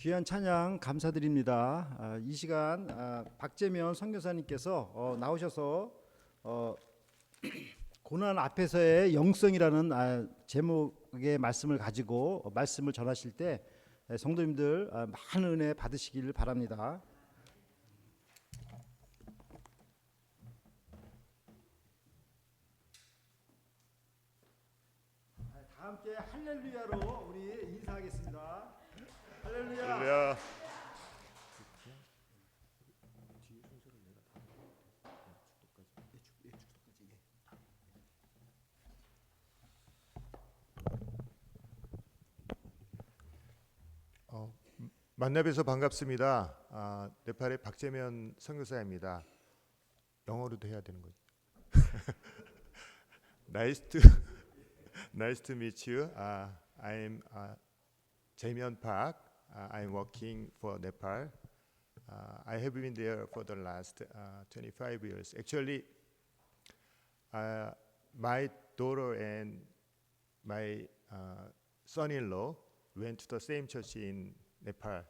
귀한 찬양 감사드립니다. 이 시간 박재면 선교사님께서 나오셔서 고난 앞에서의 영성이라는 제목의 말씀을 가지고 말씀을 전하실 때 성도님들 많은 은혜 받으시길 바랍니다. 다 함께 할렐루야로 우리 인사하겠습니다. 할렐루야. 할렐루야. 만나 뵈서 반갑습니다. 네팔의 박재면 선교사입니다. 영어로도 해야 되는 거죠. Nice to meet you. I'm Jae-myun Park. I'm working for Nepal. I have been there for the last 25 years. Actually, my daughter and my son-in-law went to the same church in Nepal,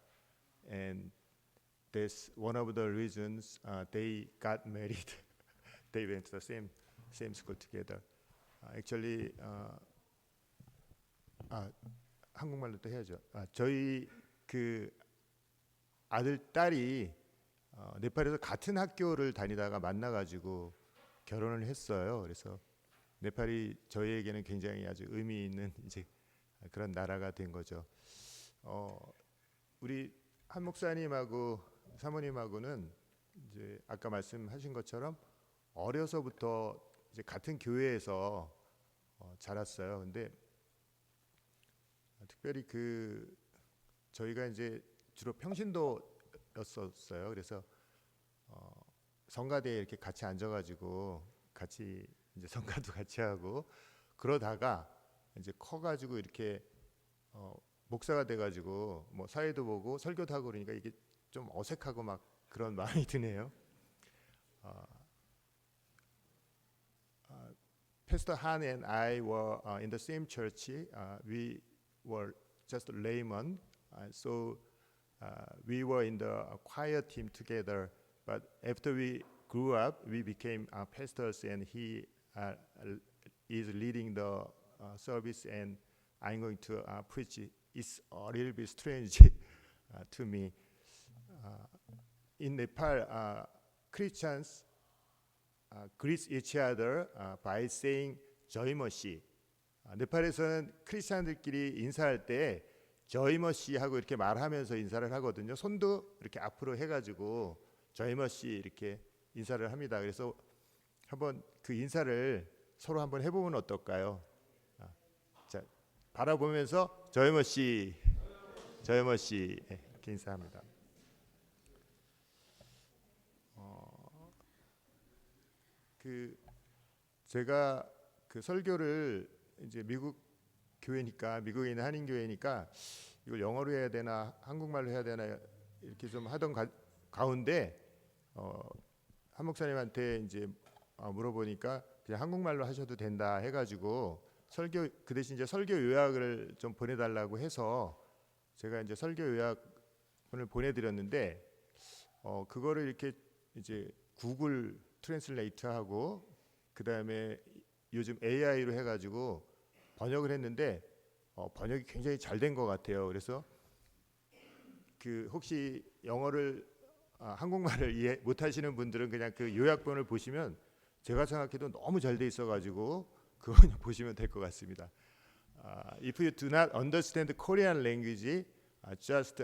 and that's one of the reasons they got married. They went to the same school together. Actually, 한국말로 또 해야죠. 저희 그 아들 딸이 네팔에서 같은 학교를 다니다가 만나가지고 결혼을 했어요. 그래서 네팔이 저희에게는 굉장히 아주 의미 있는 이제 그런 나라가 된 거죠. 우리 한 목사님하고 사모님하고는 이제 아까 말씀하신 것처럼 어려서부터 이제 같은 교회에서 자랐어요. 근데 특별히 그 저희가 이제 주로 평신도였었어요. 그래서 성가대에 이렇게 같이 앉아가지고 같이 이제 성가도 같이 하고 그러다가 이제 커가지고 이렇게 목사가 돼가지고 뭐 사회도 보고 설교도 하고 그러니까 이게 좀 어색하고 막 그런 마음이 드네요. Pastor Han and I were in the same church. We were just laymen, so we were in the choir team together. But after we grew up, we became pastors, and he is leading the service, and I'm going to preach. It's a little bit strange to me. In Nepal, Christians greet each other by saying 저이머씨. 네팔에서는 크리스찬들끼리 인사할 때 저이머씨 하고 이렇게 말하면서 인사를 하거든요. 손도 이렇게 앞으로 해가지고 저이머씨 이렇게 인사를 합니다. 그래서 한번 그 인사를 서로 한번 해보면 어떨까요? 자, 바라보면서 저이머씨, 저이머씨 이렇게 인사합니다. 그 제가 그 설교를 이제 미국 교회니까 미국에 있는 한인 교회니까 이걸 영어로 해야 되나 한국말로 해야 되나 이렇게 좀 하던 가운데 한 목사님한테 이제 물어보니까 그냥 한국말로 하셔도 된다 해가지고 설교 그 대신 이제 설교 요약을 좀 보내달라고 해서 제가 이제 설교 요약을 보내드렸는데 그거를 이렇게 이제 구글 트랜슬레이트하고 그 다음에 요즘 AI로 해가지고 번역을 했는데 번역이 굉장히 잘 된 것 같아요. 그래서 그 혹시 영어를 한국말을 이해 못하시는 분들은 그냥 그 요약본을 보시면 제가 생각해도 너무 잘 돼 있어가지고 그거 그냥 보시면 될 것 같습니다. If you do not understand Korean language, just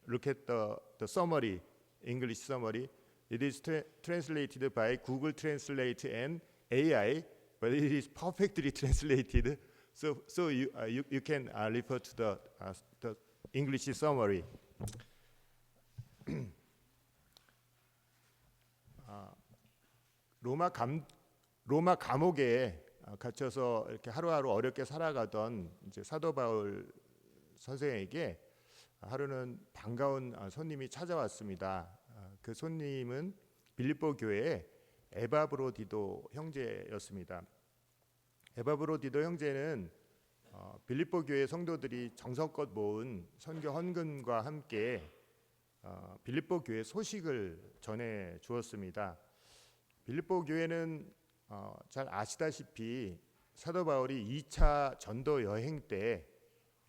look at the summary, English summary. It is translated by Google Translate and AI, but it is perfectly translated. So you can refer to the English summary. 로마 감옥에 갇혀서 이렇게 하루하루 어렵게 살아가던 이제 사도 바울 선생에게 하루는 반가운 손님이 찾아왔습니다. 그 손님은 빌립보 교회의 에바브로디도 형제였습니다. 에바브로디도 형제는 빌립보 교회 성도들이 정성껏 모은 선교 헌금과 함께 빌립보 교회 소식을 전해 주었습니다. 빌립보 교회는 잘 아시다시피 사도 바울이 2차 전도 여행 때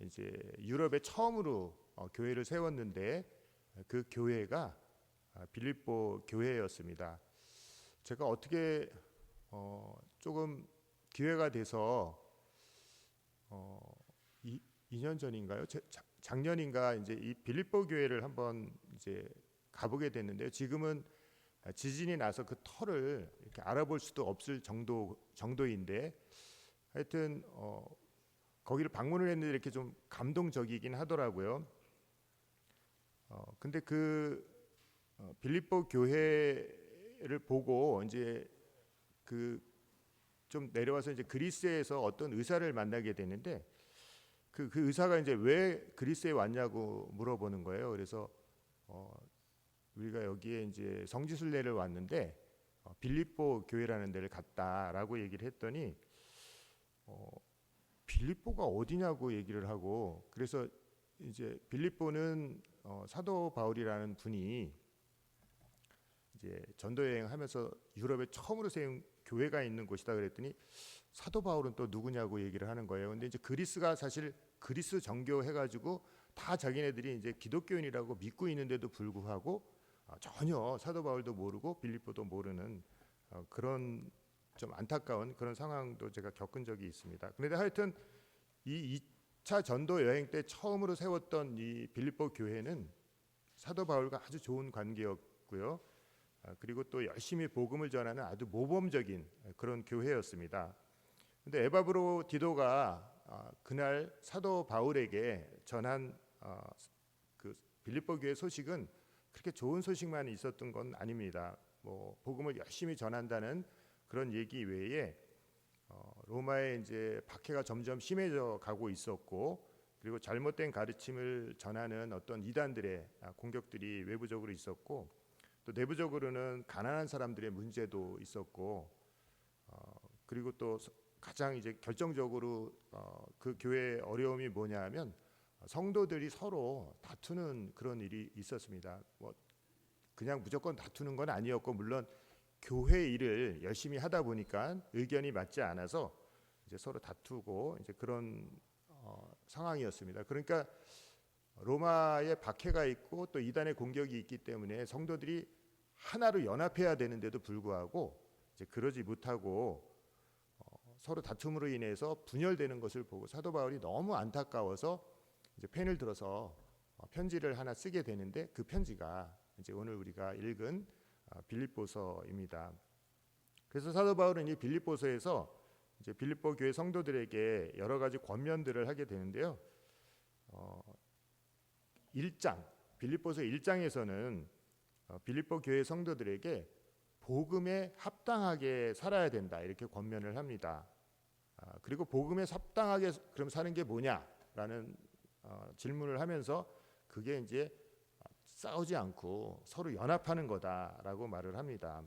이제 유럽에 처음으로 교회를 세웠는데 그 교회가 빌립보 교회였습니다. 제가 어떻게 조금 기회가 돼서 2년 전인가요? 작년인가 이제 이 빌립보 교회를 한번 이제 가보게 됐는데요. 지금은 지진이 나서 그 터를 이렇게 알아볼 수도 없을 정도인데 하여튼 거기를 방문을 했는데 이렇게 좀 감동적이긴 하더라고요. 근데 그 빌립보 교회를 보고 이제 그 좀 내려와서 이제 그리스에서 어떤 의사를 만나게 되는데 그 의사가 이제 왜 그리스에 왔냐고 물어보는 거예요. 그래서 우리가 여기에 이제 성지순례를 왔는데 빌립보 교회라는 데를 갔다라고 얘기를 했더니 빌립보가 어디냐고 얘기를 하고, 그래서 이제 빌립보는 사도 바울이라는 분이 이제 전도 여행하면서 유럽에 처음으로 세운 교회가 있는 곳이다 그랬더니 사도 바울은 또 누구냐고 얘기를 하는 거예요. 근데 이제 그리스가 사실 그리스 정교 해가지고 다 자기네들이 이제 기독교인이라고 믿고 있는데도 불구하고 전혀 사도 바울도 모르고 빌립보도 모르는 그런 좀 안타까운 그런 상황도 제가 겪은 적이 있습니다. 그런데 하여튼 이 2차 전도 여행 때 처음으로 세웠던 이 빌립보 교회는 사도 바울과 아주 좋은 관계였고요. 그리고 또 열심히 복음을 전하는 아주 모범적인 그런 교회였습니다. 근데 에바브로디도가 그날 사도 바울에게 전한 그 빌립보 교회 소식은 그렇게 좋은 소식만 있었던 건 아닙니다. 뭐 복음을 열심히 전한다는 그런 얘기 외에 로마의 이제 박해가 점점 심해져 가고 있었고, 그리고 잘못된 가르침을 전하는 어떤 이단들의 공격들이 외부적으로 있었고, 또 내부적으로는 가난한 사람들의 문제도 있었고, 그리고 또 가장 이제 결정적으로 그 교회의 어려움이 뭐냐하면 성도들이 서로 다투는 그런 일이 있었습니다. 뭐 그냥 무조건 다투는 건 아니었고, 물론 교회 일을 열심히 하다 보니까 의견이 맞지 않아서 이제 서로 다투고 이제 그런 상황이었습니다. 그러니까 로마의 박해가 있고 또 이단의 공격이 있기 때문에 성도들이 하나로 연합해야 되는데도 불구하고 이제 그러지 못하고 서로 다툼으로 인해서 분열되는 것을 보고 사도 바울이 너무 안타까워서 이제 펜을 들어서 편지를 하나 쓰게 되는데, 그 편지가 이제 오늘 우리가 읽은 빌립보서입니다. 그래서 사도 바울은 이 빌립보서에서 이제 빌립보 교회 성도들에게 여러 가지 권면들을 하게 되는데요. 1장 빌립보서 1장에서는 빌립보 교회 성도들에게 복음에 합당하게 살아야 된다 이렇게 권면을 합니다. 그리고 복음에 합당하게 그럼 사는 게 뭐냐라는 질문을 하면서 그게 이제 싸우지 않고 서로 연합하는 거다라고 말을 합니다.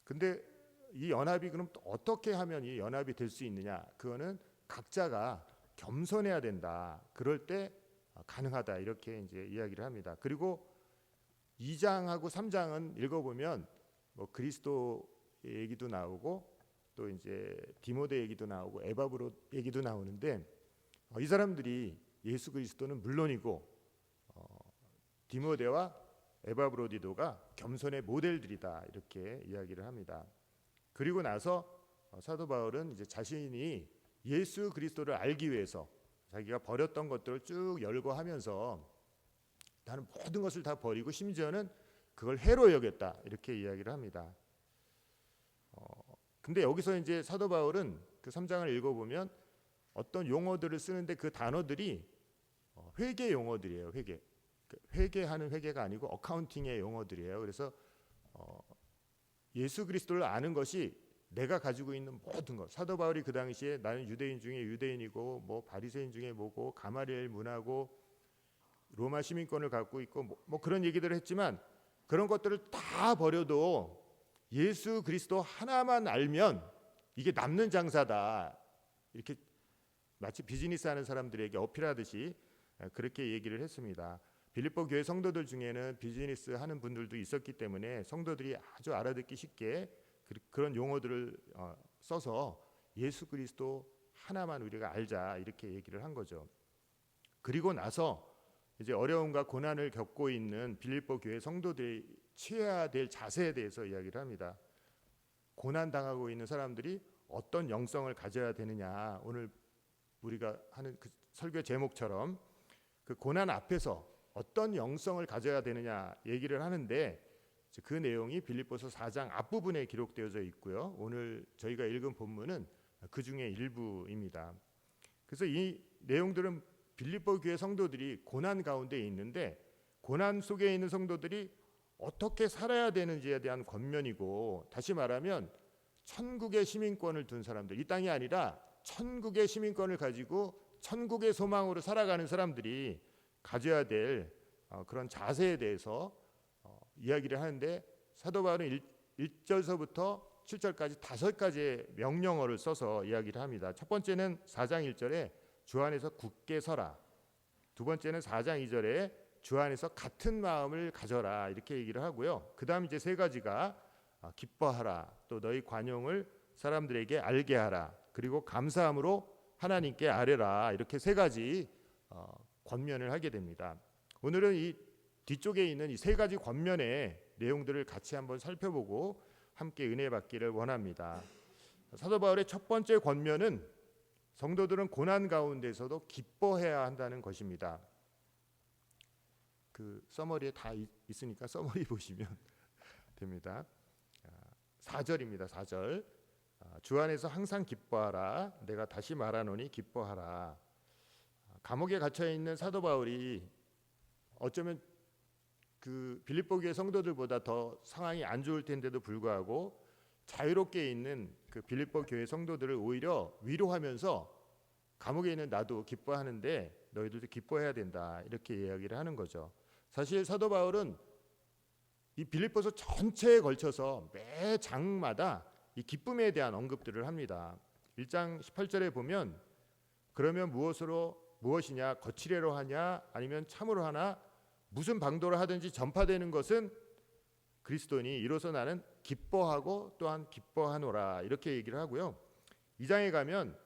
근데 이 연합이 그럼 또 어떻게 하면 이 연합이 될 수 있느냐? 그거는 각자가 겸손해야 된다. 그럴 때 가능하다 이렇게 이제 이야기를 합니다. 그리고 2장하고 3장은 읽어보면 뭐 그리스도 얘기도 나오고 또 이제 디모데 얘기도 나오고 에바브로 얘기도 나오는데 이 사람들이 예수 그리스도는 물론이고 디모데와 에바브로디도가 겸손의 모델들이다 이렇게 이야기를 합니다. 그리고 나서 사도 바울은 이제 자신이 예수 그리스도를 알기 위해서 자기가 버렸던 것들을 쭉 열거하면서 나는 모든 것을 다 버리고 심지어는 그걸 해로 여겼다 이렇게 이야기를 합니다. 근데 여기서 이제 사도 바울은 그 3장을 읽어보면 어떤 용어들을 쓰는데 그 단어들이 회계 용어들이에요. 회계하는 회계가 아니고 어카운팅의 용어들이에요. 그래서 예수 그리스도를 아는 것이 내가 가지고 있는 모든 것. 사도 바울이 그 당시에 나는 유대인 중에 유대인이고 뭐 바리새인 중에 뭐고 가마리엘 문화고 로마 시민권을 갖고 있고 뭐 그런 얘기들을 했지만 그런 것들을 다 버려도 예수 그리스도 하나만 알면 이게 남는 장사다. 이렇게 마치 비즈니스 하는 사람들에게 어필하듯이 그렇게 얘기를 했습니다. 빌립보 교회 성도들 중에는 비즈니스 하는 분들도 있었기 때문에 성도들이 아주 알아듣기 쉽게 그런 용어들을 써서 예수 그리스도 하나만 우리가 알자 이렇게 얘기를 한 거죠. 그리고 나서 이제 어려움과 고난을 겪고 있는 빌립보 교회 성도들이 취해야 될 자세에 대해서 이야기를 합니다. 고난 당하고 있는 사람들이 어떤 영성을 가져야 되느냐, 오늘 우리가 하는 그 설교 제목처럼 그 고난 앞에서 어떤 영성을 가져야 되느냐 얘기를 하는데, 그 내용이 빌립보서 4장 앞부분에 기록되어져 있고요. 오늘 저희가 읽은 본문은 그 중에 일부입니다. 그래서 이 내용들은 빌립보 교회 성도들이 고난 가운데 있는데 고난 속에 있는 성도들이 어떻게 살아야 되는지에 대한 권면이고, 다시 말하면 천국의 시민권을 둔 사람들, 이 땅이 아니라 천국의 시민권을 가지고 천국의 소망으로 살아가는 사람들이 가져야 될 그런 자세에 대해서 이야기를 하는데, 사도 바울은 1절서부터 7절까지 5가지의 명령어를 써서 이야기를 합니다. 첫 번째는 4장 1절에 주 안에서 굳게 서라. 두 번째는 4장 2절에 주 안에서 같은 마음을 가져라 이렇게 얘기를 하고요. 그 다음 이제 3가지가 기뻐하라, 또 너희 관용을 사람들에게 알게 하라, 그리고 감사함으로 하나님께 아뢰라, 이렇게 3가지 권면을 하게 됩니다. 오늘은 이 뒤쪽에 있는 이 3가지 권면의 내용들을 같이 한번 살펴보고 함께 은혜 받기를 원합니다. 사도 바울의 첫 번째 권면은 성도들은 고난 가운데서도 기뻐해야 한다는 것입니다. 그 서머리에 다 있으니까 서머리 보시면 됩니다. 4절입니다. 4절. 주 안에서 항상 기뻐하라. 내가 다시 말하노니 기뻐하라. 감옥에 갇혀 있는 사도 바울이 어쩌면 그 빌립보 교회 성도들보다 더 상황이 안 좋을 텐데도 불구하고 자유롭게 있는 그 빌립보 교회 성도들을 오히려 위로하면서 감옥에 있는 나도 기뻐하는데 너희들도 기뻐해야 된다 이렇게 이야기를 하는 거죠. 사실 사도 바울은 이 빌립보서 전체에 걸쳐서 매 장마다 이 기쁨에 대한 언급들을 합니다. 1장 18절에 보면 그러면 무엇이냐, 거칠애로 하냐, 아니면 참으로 하나, 무슨 방도로 하든지 전파되는 것은 그리스도니 이로써 나는 기뻐하고 또한 기뻐하노라 이렇게 얘기를 하고요. 2장에 가면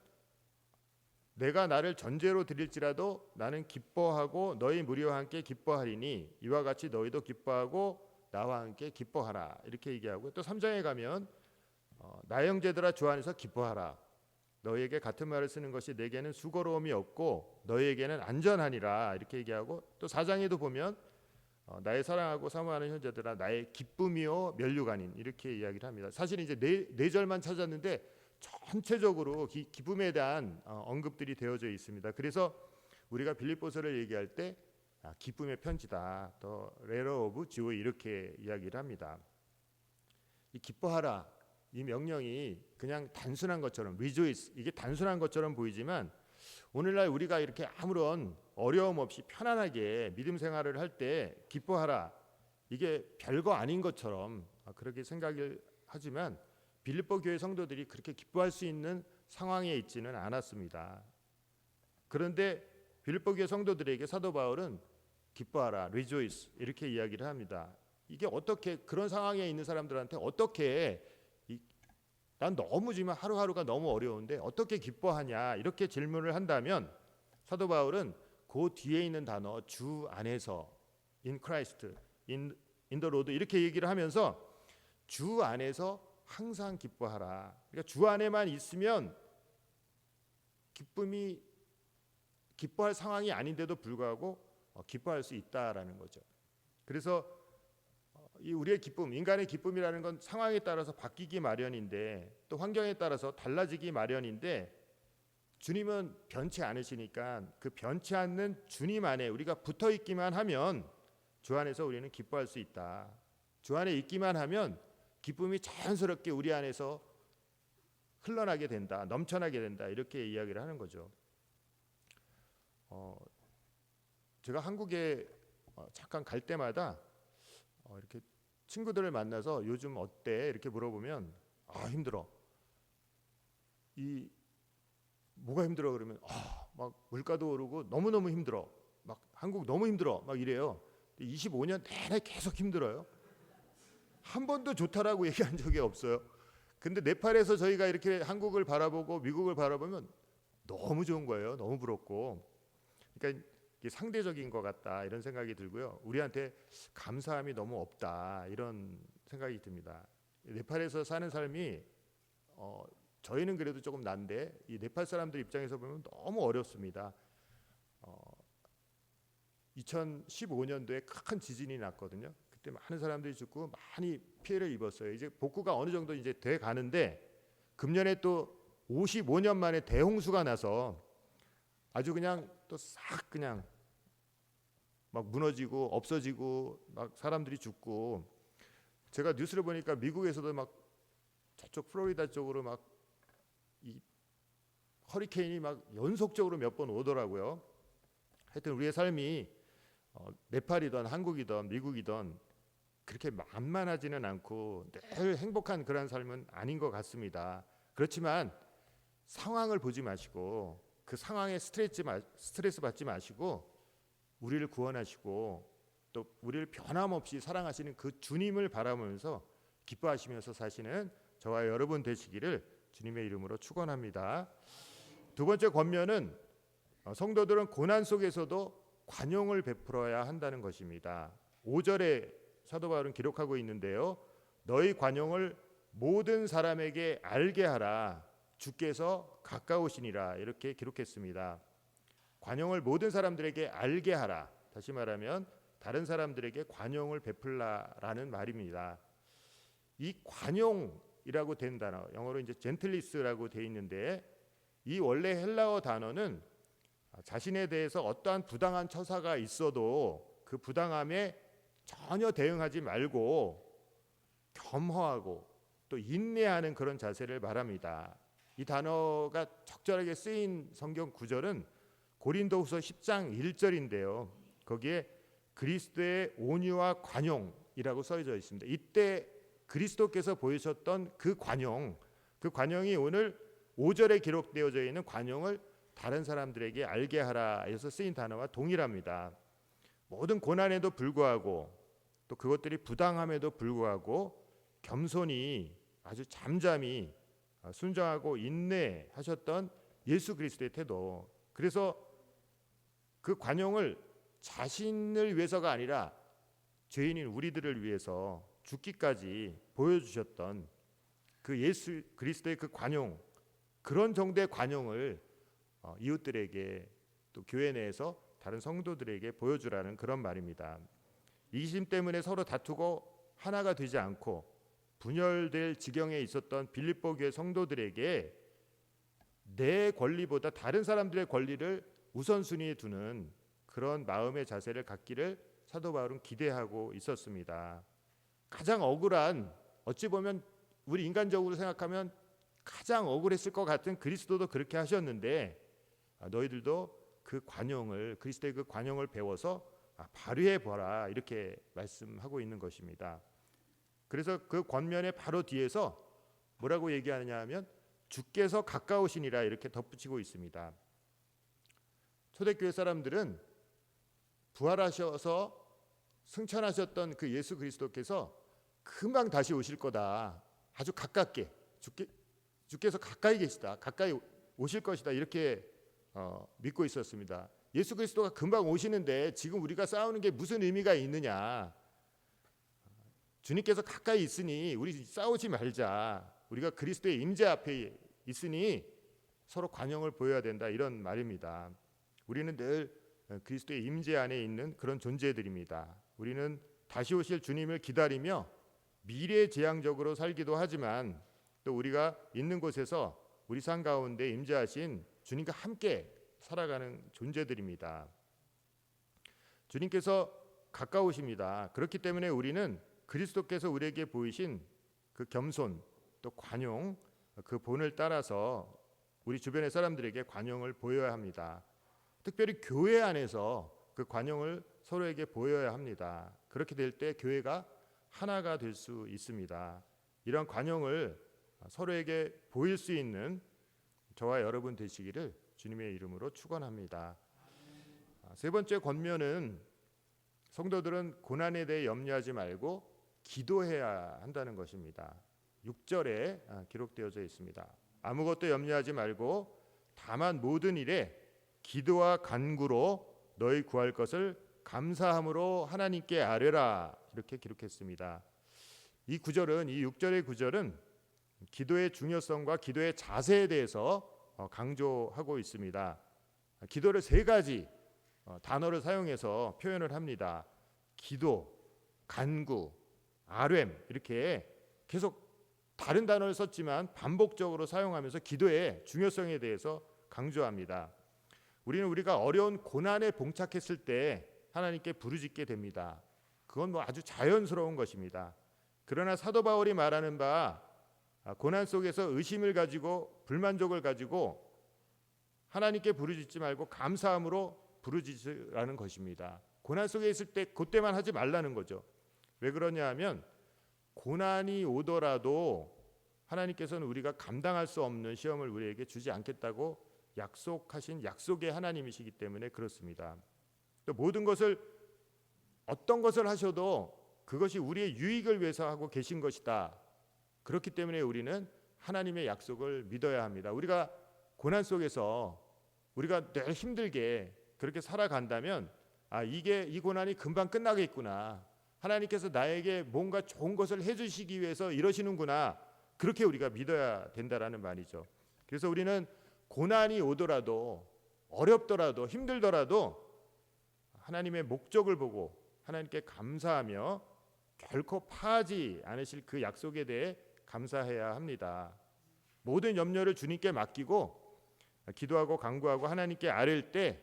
내가 나를 전제로 드릴지라도 나는 기뻐하고 너희 무리와 함께 기뻐하리니 이와 같이 너희도 기뻐하고 나와 함께 기뻐하라 이렇게 얘기하고, 또 3장에 가면 나의 형제들아 주 안에서 기뻐하라. 너희에게 같은 말을 쓰는 것이 내게는 수고로움이 없고 너희에게는 안전하니라 이렇게 얘기하고, 또 4장에도 보면 나의 사랑하고 사모하는 형제들아 나의 기쁨이요 면류가 아닌 이렇게 이야기를 합니다. 사실 이제 네 절만 찾았는데 전체적으로 기쁨에 대한 언급들이 되어져 있습니다. 그래서 우리가 빌립보서를 얘기할 때 기쁨의 편지다, 더 레터 오브 조이 이렇게 이야기를 합니다. 이 기뻐하라 이 명령이 그냥 단순한 것처럼 rejoice 이게 단순한 것처럼 보이지만 오늘날 우리가 이렇게 아무런 어려움 없이 편안하게 믿음 생활을 할 때 기뻐하라 이게 별거 아닌 것처럼 그렇게 생각을 하지만 빌립보 교회 성도들이 그렇게 기뻐할 수 있는 상황에 있지는 않았습니다. 그런데 빌립보 교회 성도들에게 사도 바울은 기뻐하라, rejoice 이렇게 이야기를 합니다. 이게 어떻게 그런 상황에 있는 사람들한테 어떻게 난 너무 지금 하루하루가 너무 어려운데 어떻게 기뻐하냐 이렇게 질문을 한다면 사도 바울은 그 뒤에 있는 단어 주 안에서 in Christ, in the Lord 이렇게 얘기를 하면서 주 안에서 항상 기뻐하라. 그러니까 주 안에만 있으면 기뻐할 상황이 아닌데도 불구하고 기뻐할 수 있다라는 거죠. 그래서 이 우리의 기쁨, 인간의 기쁨이라는 건 상황에 따라서 바뀌기 마련인데 또 환경에 따라서 달라지기 마련인데 주님은 변치 않으시니까 그 변치 않는 주님 안에 우리가 붙어 있기만 하면 주 안에서 우리는 기뻐할 수 있다. 주 안에 있기만 하면 기쁨이 자연스럽게 우리 안에서 흘러나게 된다, 넘쳐나게 된다 이렇게 이야기를 하는 거죠. 제가 한국에 잠깐 갈 때마다 이렇게 친구들을 만나서 요즘 어때 이렇게 물어보면 힘들어. 이 뭐가 힘들어 그러면 막 물가도 오르고 너무너무 힘들어. 막 한국 너무 힘들어. 막 이래요. 25년 내내 계속 힘들어요. 한 번도 좋다라고 얘기한 적이 없어요. 근데 네팔에서 저희가 이렇게 한국을 바라보고 미국을 바라보면 너무 좋은 거예요. 너무 부럽고. 그러니까 이게 상대적인 것 같다 이런 생각이 들고요. 우리한테 감사함이 너무 없다 이런 생각이 듭니다. 네팔에서 사는 삶이 저희는 그래도 조금 난데 이 네팔 사람들 입장에서 보면 너무 어렵습니다. 2015년도에 큰 지진이 났거든요. 그때 많은 사람들이 죽고 많이 피해를 입었어요. 이제 복구가 어느 정도 이제 돼 가는데 금년에 또 55년 만에 대홍수가 나서 아주 그냥 또 싹 그냥 막 무너지고 없어지고 막 사람들이 죽고 제가 뉴스를 보니까 미국에서도 막 저쪽 플로리다 쪽으로 막 이 허리케인이 막 연속적으로 몇 번 오더라고요. 하여튼 우리의 삶이 네팔이든 한국이든 미국이든 그렇게 만만하지는 않고 늘 행복한 그런 삶은 아닌 것 같습니다. 그렇지만 상황을 보지 마시고 그 상황에 스트레스 받지 마시고 우리를 구원하시고 또 우리를 변함없이 사랑하시는 그 주님을 바라보면서 기뻐하시면서 사시는 저와 여러분 되시기를 주님의 이름으로 축원합니다. 두 번째 권면은 성도들은 고난 속에서도 관용을 베풀어야 한다는 것입니다. 5절에 사도 바울은 기록하고 있는데요. 너희 관용을 모든 사람에게 알게 하라. 주께서 가까우시니라. 이렇게 기록했습니다. 관용을 모든 사람들에게 알게 하라. 다시 말하면 다른 사람들에게 관용을 베풀라라는 말입니다. 이 관용이라고 된 단어, 영어로 이제 젠틀리스라고 돼 있는데 이 원래 헬라어 단어는 자신에 대해서 어떠한 부당한 처사가 있어도 그 부당함에 전혀 대응하지 말고 겸허하고 또 인내하는 그런 자세를 말합니다. 이 단어가 적절하게 쓰인 성경 구절은 고린도후서 10장 1절인데요. 거기에 그리스도의 온유와 관용이라고 써져 있습니다. 이때 그리스도께서 보이셨던 그 관용이 오늘 5절에 기록되어져 있는 관용을 다른 사람들에게 알게 하라 해서 쓰인 단어와 동일합니다. 모든 고난에도 불구하고 또 그것들이 부당함에도 불구하고 겸손히 아주 잠잠히 순종하고 인내하셨던 예수 그리스도의 태도. 그래서 그 관용을 자신을 위해서가 아니라 죄인인 우리들을 위해서 죽기까지 보여주셨던 그 예수 그리스도의 그 관용, 그런 정도의 관용을 이웃들에게 또 교회 내에서 다른 성도들에게 보여주라는 그런 말입니다. 이기심 때문에 서로 다투고 하나가 되지 않고 분열될 지경에 있었던 빌립보 교회 성도들에게 내 권리보다 다른 사람들의 권리를 우선순위에 두는 그런 마음의 자세를 갖기를 사도 바울은 기대하고 있었습니다. 가장 억울한, 어찌 보면 우리 인간적으로 생각하면 가장 억울했을 것 같은 그리스도도 그렇게 하셨는데 너희들도 그 관용을, 그리스도의 그 관용을 배워서 발휘해 보라, 이렇게 말씀하고 있는 것입니다. 그래서 그 권면의 바로 뒤에서 뭐라고 얘기하느냐 하면 주께서 가까우시니라 이렇게 덧붙이고 있습니다. 초대교회 사람들은 부활하셔서 승천하셨던 그 예수 그리스도께서 금방 다시 오실 거다, 아주 가깝게 주께서 가까이 계시다, 가까이 오실 것이다, 이렇게 믿고 있었습니다. 예수 그리스도가 금방 오시는데 지금 우리가 싸우는 게 무슨 의미가 있느냐, 주님께서 가까이 있으니 우리 싸우지 말자, 우리가 그리스도의 임재 앞에 있으니 서로 관용을 보여야 된다, 이런 말입니다. 우리는 늘 그리스도의 임재 안에 있는 그런 존재들입니다. 우리는 다시 오실 주님을 기다리며 미래지향적으로 살기도 하지만 또 우리가 있는 곳에서 우리 삶 가운데 임재하신 주님과 함께 살아가는 존재들입니다. 주님께서 가까우십니다. 그렇기 때문에 우리는 그리스도께서 우리에게 보이신 그 겸손 또 관용, 그 본을 따라서 우리 주변의 사람들에게 관용을 보여야 합니다. 특별히 교회 안에서 그 관용을 서로에게 보여야 합니다. 그렇게 될 때 교회가 하나가 될 수 있습니다. 이런 관용을 서로에게 보일 수 있는 저와 여러분 되시기를 주님의 이름으로 축원합니다. 세 번째 권면은 성도들은 고난에 대해 염려하지 말고 기도해야 한다는 것입니다. 6절에 기록되어져 있습니다. 아무것도 염려하지 말고 다만 모든 일에 기도와 간구로 너희 구할 것을 감사함으로 하나님께 아뢰라, 이렇게 기록했습니다. 이 6절의 구절은 기도의 중요성과 기도의 자세에 대해서 강조하고 있습니다. 기도를 세 가지 단어를 사용해서 표현을 합니다. 기도, 간구, 아뢰m, 이렇게 계속 다른 단어를 썼지만 반복적으로 사용하면서 기도의 중요성에 대해서 강조합니다. 우리가 어려운 고난에 봉착했을 때 하나님께 부르짖게 됩니다. 그건 아주 자연스러운 것입니다. 그러나 사도 바울이 말하는 바 고난 속에서 의심을 가지고 불만족을 가지고 하나님께 부르짖지 말고 감사함으로 부르짖으라는 것입니다. 고난 속에 있을 때 그때만 하지 말라는 거죠. 왜 그러냐 하면 고난이 오더라도 하나님께서는 우리가 감당할 수 없는 시험을 우리에게 주지 않겠다고 약속하신 약속의 하나님이시기 때문에 그렇습니다. 또 모든 것을 어떤 것을 하셔도 그것이 우리의 유익을 위해서 하고 계신 것이다. 그렇기 때문에 우리는 하나님의 약속을 믿어야 합니다. 우리가 고난 속에서 우리가 늘 힘들게 그렇게 살아간다면 이 고난이 금방 끝나겠구나. 하나님께서 나에게 뭔가 좋은 것을 해주시기 위해서 이러시는구나. 그렇게 우리가 믿어야 된다라는 말이죠. 그래서 우리는 고난이 오더라도 어렵더라도 힘들더라도 하나님의 목적을 보고 하나님께 감사하며 결코 파하지 않으실 그 약속에 대해 감사해야 합니다. 모든 염려를 주님께 맡기고 기도하고 간구하고 하나님께 아뢰일 때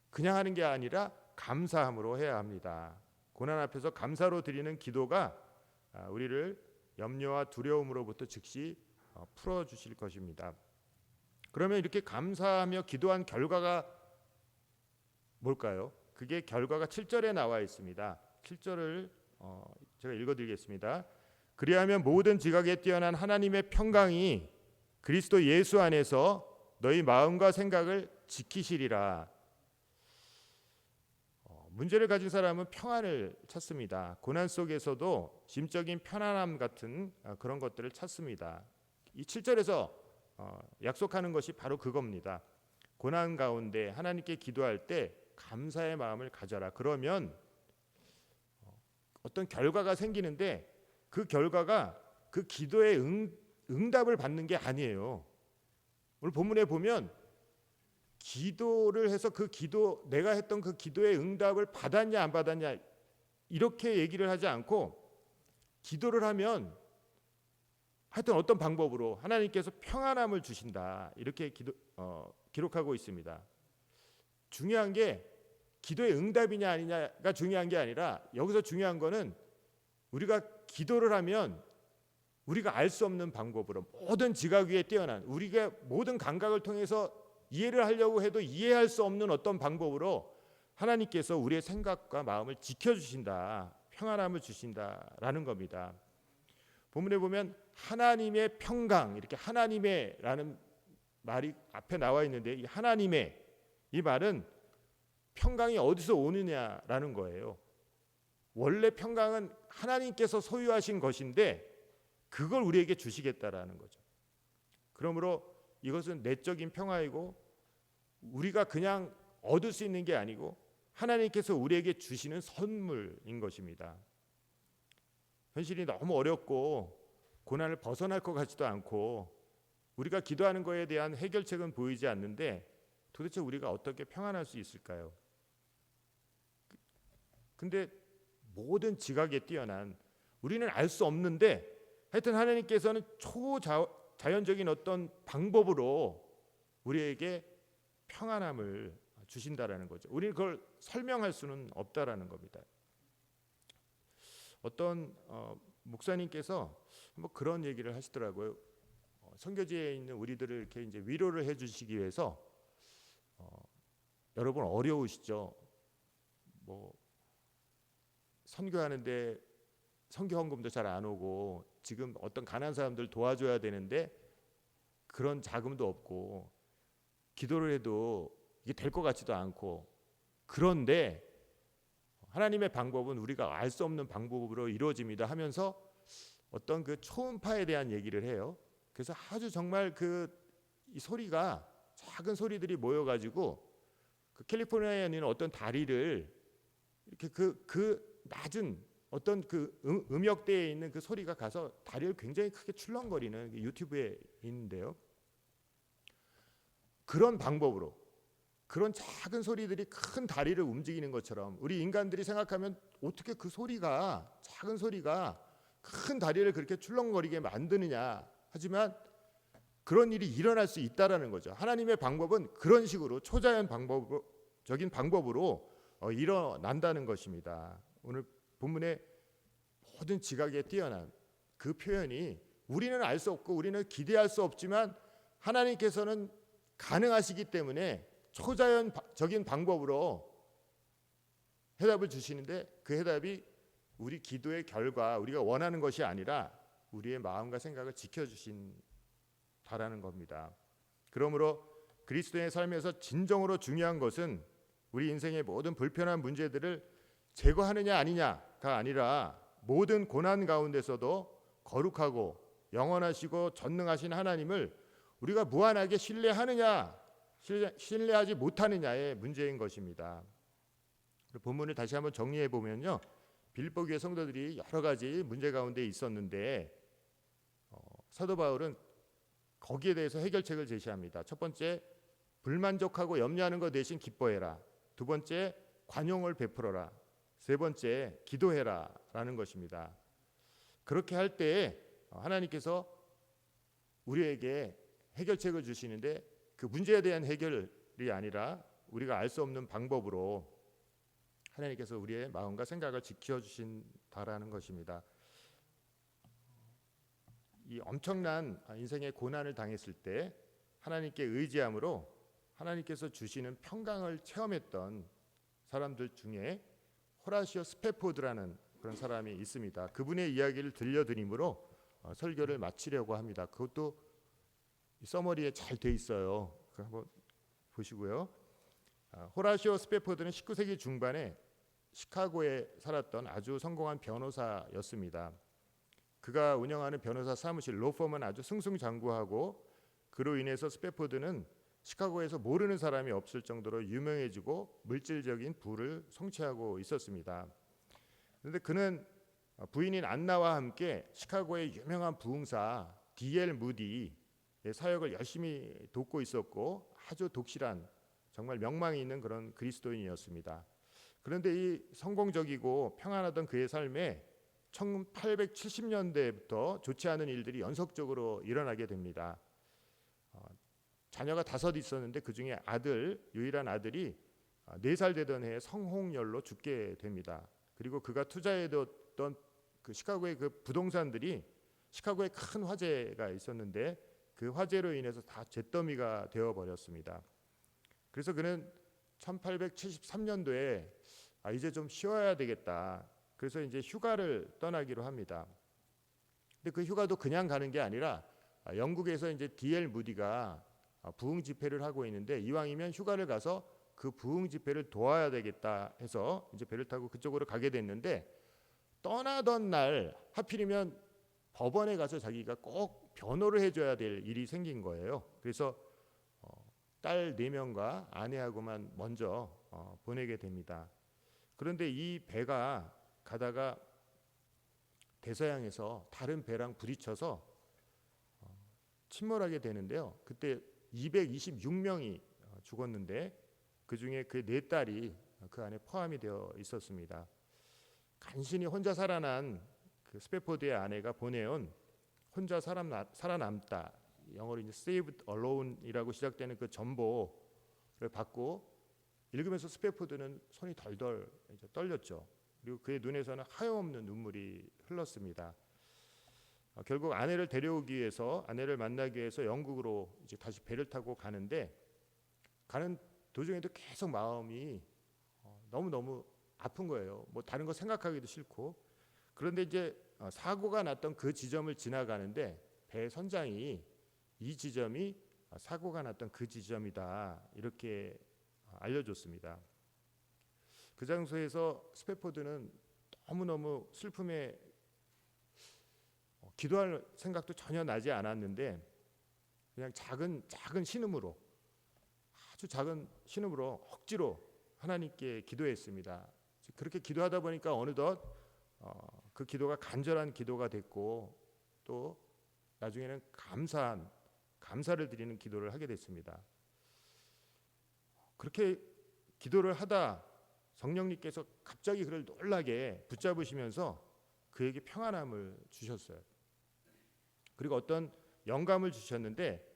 그냥 하는 게 아니라 감사함으로 해야 합니다. 고난 앞에서 감사로 드리는 기도가 우리를 염려와 두려움으로부터 즉시 풀어주실 것입니다. 그러면 이렇게 감사하며 기도한 결과가 뭘까요? 그게 결과가 7절에 나와 있습니다. 7절을 제가 읽어드리겠습니다. 그리하면 모든 지각에 뛰어난 하나님의 평강이 그리스도 예수 안에서 너희 마음과 생각을 지키시리라. 문제를 가진 사람은 평안을 찾습니다. 고난 속에서도 심적인 편안함 같은 그런 것들을 찾습니다. 이 7절에서 약속하는 것이 바로 그겁니다. 고난 가운데 하나님께 기도할 때 감사의 마음을 가져라. 그러면 어떤 결과가 생기는데 그 결과가 그 기도의 응답을 받는 게 아니에요. 오늘 본문에 보면 기도를 해서 내가 했던 그 기도의 응답을 받았냐 안 받았냐 이렇게 얘기를 하지 않고 기도를 하면 하여튼 어떤 방법으로 하나님께서 평안함을 주신다 이렇게 기록하고 있습니다. 중요한 게 기도의 응답이냐 아니냐가 중요한 게 아니라 여기서 중요한 거는 우리가 기도를 하면 우리가 알 수 없는 방법으로 모든 지각 위에 뛰어난 우리가 모든 감각을 통해서 이해를 하려고 해도 이해할 수 없는 어떤 방법으로 하나님께서 우리의 생각과 마음을 지켜주신다, 평안함을 주신다라는 겁니다. 본문에 보면 하나님의 평강 이렇게 하나님의라는 말이 앞에 나와 있는데 이 하나님의 이 말은 평강이 어디서 오느냐라는 거예요. 원래 평강은 하나님께서 소유하신 것인데 그걸 우리에게 주시겠다라는 거죠. 그러므로 이것은 내적인 평화이고 우리가 그냥 얻을 수 있는 게 아니고 하나님께서 우리에게 주시는 선물인 것입니다. 현실이 너무 어렵고 고난을 벗어날 것 같지도 않고 우리가 기도하는 것에 대한 해결책은 보이지 않는데 도대체 우리가 어떻게 평안할 수 있을까요? 근데 모든 지각에 뛰어난 우리는 알 수 없는데 하여튼 하나님께서는 초자연적인 어떤 방법으로 우리에게 평안함을 주신다라는 거죠. 우리는 그걸 설명할 수는 없다라는 겁니다. 어떤 목사님께서 한번 그런 얘기를 하시더라고요. 선교지에 있는 우리들을 이렇게 이제 위로를 해주시기 위해서 여러분 어려우시죠? 뭐 선교하는데 선교 헌금도 잘 안 오고 지금 어떤 가난한 사람들 도와줘야 되는데 그런 자금도 없고 기도를 해도 이게 될 것 같지도 않고, 그런데 하나님의 방법은 우리가 알 수 없는 방법으로 이루어집니다 하면서 어떤 그 초음파에 대한 얘기를 해요. 그래서 아주 정말 이 소리가, 작은 소리들이 모여가지고 그 캘리포니아에 있는 어떤 다리를 이렇게 그 낮은 어떤 그 음역대에 있는 그 소리가 가서 다리를 굉장히 크게 출렁거리는 유튜브에 있는데요. 그런 방법으로, 그런 작은 소리들이 큰 다리를 움직이는 것처럼 우리 인간들이 생각하면 어떻게 그 소리가, 작은 소리가 큰 다리를 그렇게 출렁거리게 만드느냐. 하지만 그런 일이 일어날 수 있다라는 거죠. 하나님의 방법은 그런 식으로 초자연 방법적인 방법으로 일어난다는 것입니다. 오늘 본문의 모든 지각에 뛰어난 그 표현이, 우리는 알 수 없고 우리는 기대할 수 없지만 하나님께서는 가능하시기 때문에 초자연적인 방법으로 해답을 주시는데, 그 해답이 우리 기도의 결과, 우리가 원하는 것이 아니라 우리의 마음과 생각을 지켜주신다라는 겁니다. 그러므로 그리스도의 삶에서 진정으로 중요한 것은 우리 인생의 모든 불편한 문제들을 제거하느냐 아니냐가 아니라, 모든 고난 가운데서도 거룩하고 영원하시고 전능하신 하나님을 우리가 무한하게 신뢰하느냐, 신뢰하지 못하느냐의 문제인 것입니다. 본문을 다시 한번 정리해 보면요, 빌립보 교회 성도들이 여러 가지 문제 가운데 있었는데 사도 바울은 거기에 대해서 해결책을 제시합니다. 첫 번째, 불만족하고 염려하는 것 대신 기뻐해라. 두 번째, 관용을 베풀어라. 세 번째, 기도해라 라는 것입니다. 그렇게 할 때에 하나님께서 우리에게 해결책을 주시는데, 그 문제에 대한 해결이 아니라 우리가 알 수 없는 방법으로 하나님께서 우리의 마음과 생각을 지켜주신다라는 것입니다. 이 엄청난 인생의 고난을 당했을 때 하나님께 의지함으로 하나님께서 주시는 평강을 체험했던 사람들 중에 호라시오 스페포드라는 그런 사람이 있습니다. 그분의 이야기를 들려드림으로 설교를 마치려고 합니다. 그것도 서머리에 잘 돼 있어요. 한번 보시고요. 호라시오 스페포드는 19세기 중반에 시카고에 살았던 아주 성공한 변호사였습니다. 그가 운영하는 변호사 사무실 로펌은 아주 승승장구하고, 그로 인해서 스페포드는 시카고에서 모르는 사람이 없을 정도로 유명해지고 물질적인 부를 성취하고 있었습니다. 그런데 그는 부인인 안나와 함께 시카고의 유명한 부흥사 D.L. 무디의 사역을 열심히 돕고 있었고, 아주 독실한, 정말 명망이 있는 그런 그리스도인이었습니다. 그런데 이 성공적이고 평안하던 그의 삶에 1870년대부터 좋지 않은 일들이 연속적으로 일어나게 됩니다. 자녀가 5 있었는데 그 중에 유일한 아들이 4살 되던 해에 성홍열로 죽게 됩니다. 그리고 그가 투자해뒀던 그 시카고의 그 부동산들이, 시카고에 큰 화재가 있었는데 그 화재로 인해서 다 잿더미가 되어버렸습니다. 그래서 그는 1873년도에 이제 좀 쉬어야 되겠다. 그래서 이제 휴가를 떠나기로 합니다. 근데 그 휴가도 그냥 가는 게 아니라 영국에서 이제 D.L. 무디가 부흥 집회를 하고 있는데, 이왕이면 휴가를 가서 그 부흥 집회를 도와야 되겠다 해서 이제 배를 타고 그쪽으로 가게 됐는데, 떠나던 날 하필이면 법원에 가서 자기가 꼭 변호를 해줘야 될 일이 생긴 거예요. 그래서 딸 4명과 아내하고만 먼저 보내게 됩니다. 그런데 이 배가 가다가 대서양에서 다른 배랑 부딪혀서 침몰하게 되는데요. 그때 226명이 죽었는데 그 중에 그 4딸이 그 안에 포함이 되어 있었습니다. 간신히 혼자 살아난 그 스페포드의 아내가 보내온 혼자 살아남다, 영어로 이제 saved alone이라고 시작되는 그 전보를 받고 읽으면서 스페포드는 손이 덜덜 이제 떨렸죠. 그리고 그의 눈에서는 하염없는 눈물이 흘렀습니다. 결국 아내를 데려오기 위해서, 아내를 만나기 위해서 영국으로 이제 다시 배를 타고 가는데, 가는 도중에도 계속 마음이 너무너무 아픈 거예요. 뭐 다른 거 생각하기도 싫고. 그런데 이제 사고가 났던 그 지점을 지나가는데 배 선장이 이 지점이 사고가 났던 그 지점이다 이렇게 알려줬습니다. 그 장소에서 스패포드는 너무너무 슬픔에 기도할 생각도 전혀 나지 않았는데 그냥 작은 신음으로 아주 작은 신음으로 억지로 하나님께 기도했습니다. 그렇게 기도하다 보니까 어느덧 그 기도가 간절한 기도가 됐고 또 나중에는 감사를 드리는 기도를 하게 됐습니다. 그렇게 기도를 하다 성령님께서 갑자기 그를 놀라게 붙잡으시면서 그에게 평안함을 주셨어요. 그리고 어떤 영감을 주셨는데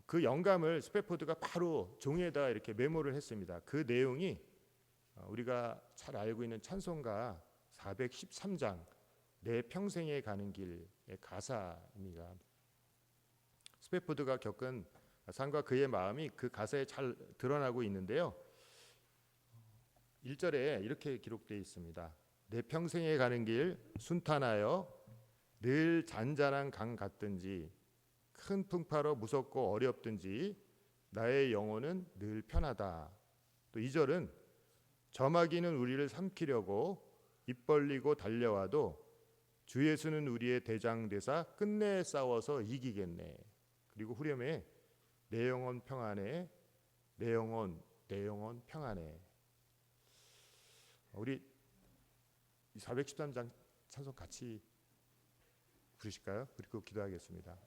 그 영감을 스패포드가 바로 종이에다 이렇게 메모를 했습니다. 그 내용이 우리가 잘 알고 있는 찬송가 413장 내 평생에 가는 길의 가사입니다. 스패포드가 겪은 삶과 그의 마음이 그 가사에 잘 드러나고 있는데요. 1절에 이렇게 기록되어 있습니다. 내 평생에 가는 길 순탄하여 늘 잔잔한 강 같든지 큰 풍파로 무섭고 어렵든지 나의 영혼은 늘 편하다. 또 2절은 저마귀는 우리를 삼키려고 입 벌리고 달려와도 주 예수는 우리의 대장되사 끝내 싸워서 이기겠네. 그리고 후렴에 내 영혼 평안해, 내 영혼 평안해. 우리 413장 찬송 같이 부르실까요? 그리고 기도하겠습니다.